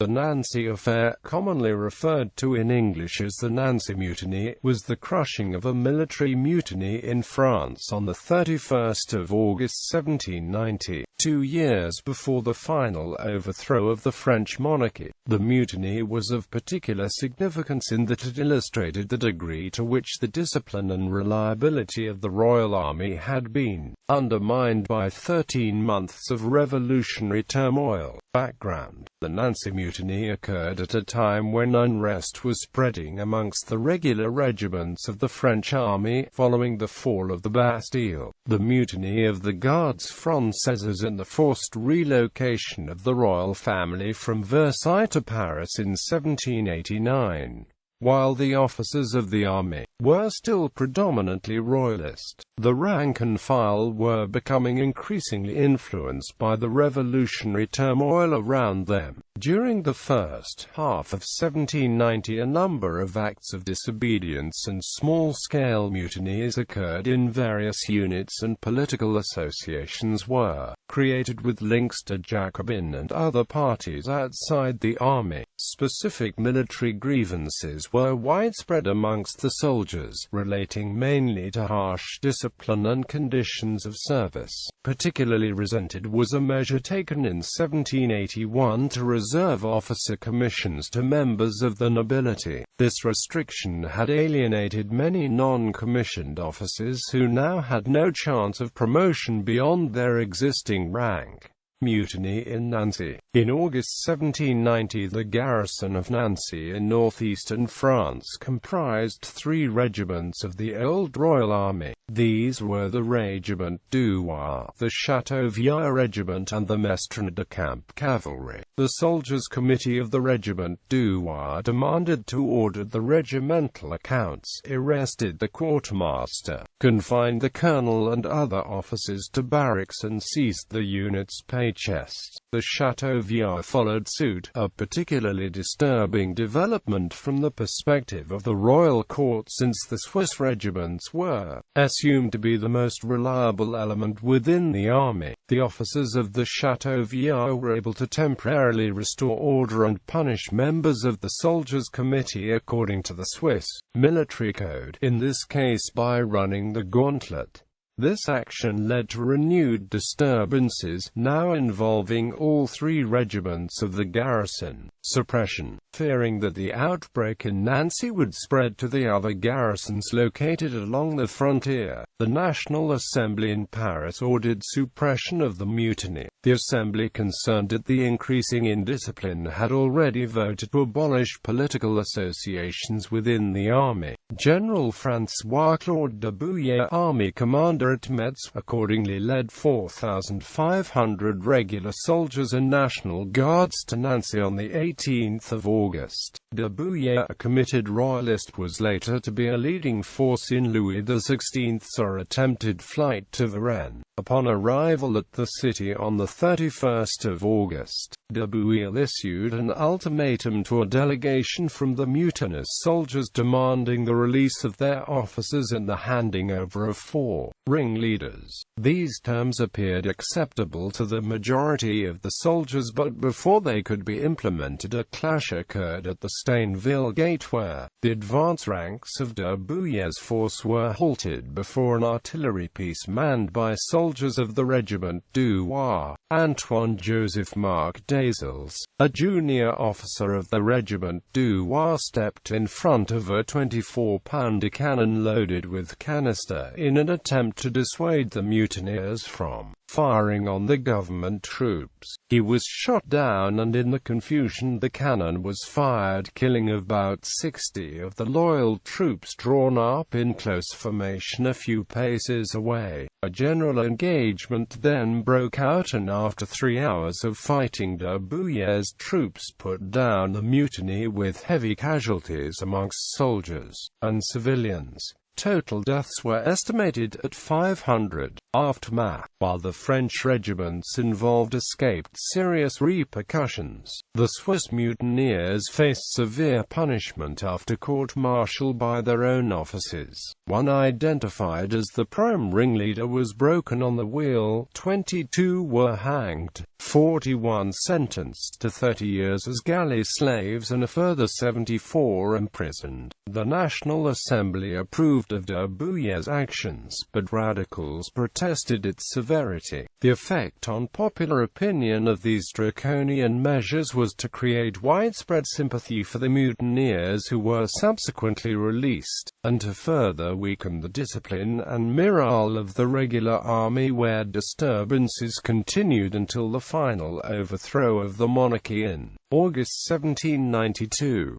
The Nancy Affair, commonly referred to in English as the Nancy Mutiny, was the crushing of a military mutiny in France on the 31st of August 1790, 2 years before the final overthrow of the French monarchy. The mutiny was of particular significance in that it illustrated the degree to which the discipline and reliability of the Royal Army had been undermined by 13 months of revolutionary turmoil. Background: the Nancy Mutiny occurred at a time when unrest was spreading amongst the regular regiments of the French army, following the fall of the Bastille, the mutiny of the Gardes Françaises and the forced relocation of the royal family from Versailles to Paris in 1789. While the officers of the army were still predominantly royalist, the rank and file were becoming increasingly influenced by the revolutionary turmoil around them. During the first half of 1790, a number of acts of disobedience and small-scale mutinies occurred in various units, and political associations were created with links to Jacobin and other parties outside the army. Specific military grievances were widespread amongst the soldiers, relating mainly to harsh discipline and conditions of service. Particularly resented was a measure taken in 1781 to reserve officer commissions to members of the nobility. This restriction had alienated many non-commissioned officers who now had no chance of promotion beyond their existing rank. Mutiny in Nancy. In August 1790, the garrison of Nancy in northeastern France comprised 3 regiments of the old Royal Army. These were the Régiment du Roi, the Châteauvieux Regiment, and the Mestre de Camp Cavalry. The Soldiers' Committee of the Régiment du Roi demanded to audit the regimental accounts, arrested the quartermaster, confined the colonel and other officers to barracks, and seized the unit's pay chests. The Châteauvieux followed suit, a particularly disturbing development from the perspective of the royal court, since the Swiss regiments were assumed to be the most reliable element within the army. The officers of the Châteauvieux were able to temporarily restore order and punish members of the Soldiers' Committee according to the Swiss military code, in this case by running the gauntlet. This action led to renewed disturbances, now involving all 3 regiments of the garrison. Suppression. Fearing that the outbreak in Nancy would spread to the other garrisons located along the frontier, the National Assembly in Paris ordered suppression of the mutiny. The Assembly, concerned at the increasing indiscipline, had already voted to abolish political associations within the army. General François-Claude de Bouillé, army commander at Metz, accordingly led 4,500 regular soldiers and National Guards to Nancy on the 18th of August. De Bouillé, a committed royalist, was later to be a leading force in Louis XVI's attempted flight to Varennes. Upon arrival at the city on the 31st of August, de Bouillé issued an ultimatum to a delegation from the mutinous soldiers demanding the release of their officers and the handing over of 4 ringleaders. These terms appeared acceptable to the majority of the soldiers, but before they could be implemented, a clash occurred at the Stainville Gate, where the advance ranks of de Bouillé's force were halted before an artillery piece manned by soldiers of the Régiment du Roi. Antoine-Joseph Marc Desils, a junior officer of the Régiment du Roi, stepped in front of a 24-pounder cannon loaded with canister in an attempt to dissuade the mutineers from firing on the government troops. He was shot down, and in the confusion the cannon was fired, killing about 60 of the loyal troops drawn up in close formation a few paces away. A general engagement then broke out, and after 3 hours of fighting, de Bouillé's troops put down the mutiny with heavy casualties amongst soldiers and civilians. Total deaths were estimated at 500. Aftermath. While the French regiments involved escaped serious repercussions, the Swiss mutineers faced severe punishment after court-martial by their own officers. One identified as the prime ringleader was broken on the wheel, 22 were hanged, 41 sentenced to 30 years as galley slaves, and a further 74 imprisoned. The National Assembly approved of de Bouyer's actions, but radicals protested its severity. The effect on popular opinion of these draconian measures was to create widespread sympathy for the mutineers who were subsequently released, and to further weaken the discipline and morale of the regular army, where disturbances continued until the final overthrow of the monarchy in August 1792.